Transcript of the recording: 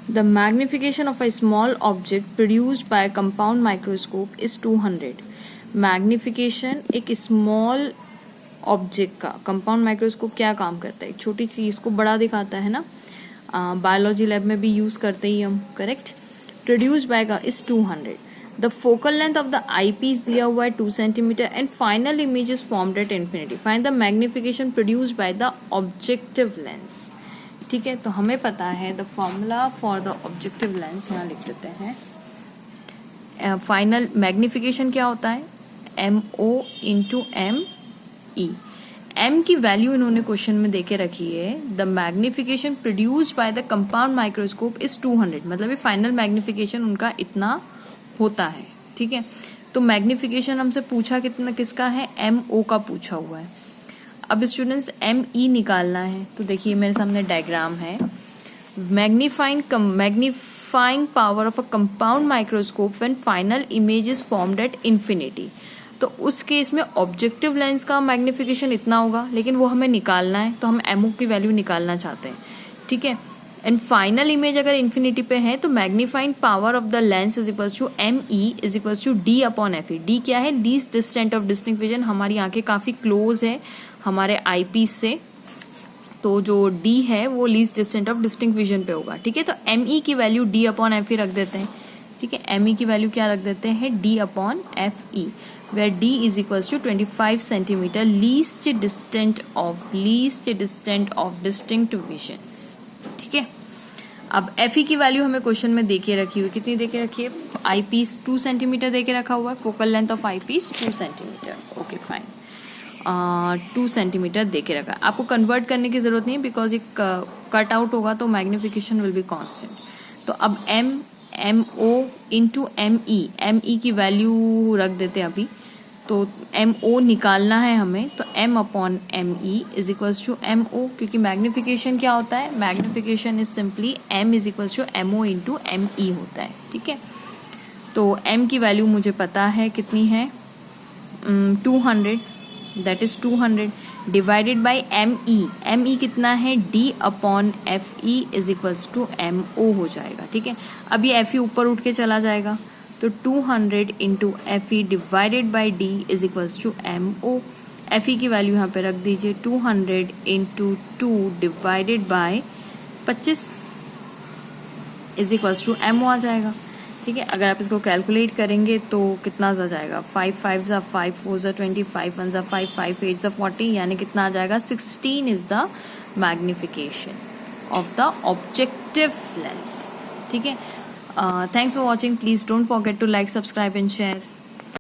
The magnification of a small object produced by a compound microscope is 200. Magnification एक small object का compound microscope क्या काम करता है, एक छोटी चीज़ को बड़ा दिखाता है ना, बायोलॉजी लैब में भी यूज़ करते ही हम, करेक्ट. प्रोड्यूस बाय का is 200. The focal length of the eyepiece दिया हुआ है 2 centimetre and final image is formed at infinity. Find the magnification produced by the objective lens. ठीक है, तो हमें पता है the formula for the objective lens, यहाँ लिख देते हैं. फाइनल मैग्निफिकेशन क्या होता है, MO इंटू ME. M की वैल्यू इन्होंने क्वेश्चन में देके रखी है. The magnification produced by the compound microscope is 200. मतलब ये फाइनल मैग्निफिकेशन उनका इतना होता है. ठीक है, तो मैग्निफिकेशन हमसे पूछा कितना, किसका है, MO का पूछा हुआ है. अब स्टूडेंट्स ME निकालना है, तो देखिए मेरे सामने डायग्राम है. Magnifying power of a compound microscope when final image is formed at infinity. तो उस केस में ऑब्जेक्टिव लेंस का मैग्निफिकेशन इतना होगा, लेकिन वो हमें निकालना है, तो हम MO की वैल्यू निकालना चाहते हैं. ठीक है, एंड फाइनल इमेज अगर इन्फिनिटी पे है तो magnifying power of the lens is equals to ME is equals to D upon FE. D क्या है, least distant of distinct vision. हमारी आंखें काफ़ी क्लोज है हमारे आई पीस से, तो जो D है वो least distant of distinct vision पे होगा. ठीक है, तो ME की वैल्यू D अपॉन FE रख देते हैं. ठीक है, ME की वैल्यू क्या रख देते हैं, D upon FE, where D is equals to 25 centimetre least distant of distinct vision. ठीक है, अब FE की वैल्यू हमें क्वेश्चन में देके रखी हुई, कितनी देके रखी है, आई पीस 2 सेंटीमीटर देके रखा हुआ है. Focal length of eyepiece 2 centimetre. Okay fine, 2 centimetre देके रखा है. आपको कन्वर्ट करने की जरूरत नहीं है बिकॉज ये कट आउट होगा तो मैग्निफिकेशन विल बी कांस्टेंट. तो अब MO इंटू ME की वैल्यू रख देते हैं अभी. तो MO निकालना है हमें, तो M upon ME is equals to MO, क्योंकि मैग्निफिकेशन क्या होता है, magnification is simply M is equals to MO into ME होता है. ठीक है, तो M की वैल्यू मुझे पता है कितनी है, 200. That is 200 divided by ME कितना है, D upon FE is equals to MO हो जाएगा. ठीक है, अब ये FE ऊपर उठ के चला जाएगा, तो 200 into FE divided by D is equals to MO. FE की वैल्यू यहाँ पे रख दीजिए, 200 into 2 divided by 25 is equals to MO आ जाएगा. ठीक है, अगर आप इसको कैलकुलेट करेंगे तो कितना आ जाएगा, 5 5 ज़ा 5 4 ज़ा 20 5 1 ज़ा 5 5 8 ज़ा 40, यानी कितना आ जाएगा, 16 is the magnification of the objective lens. ठीक है, thanks for watching. Please don't forget to like, subscribe and share.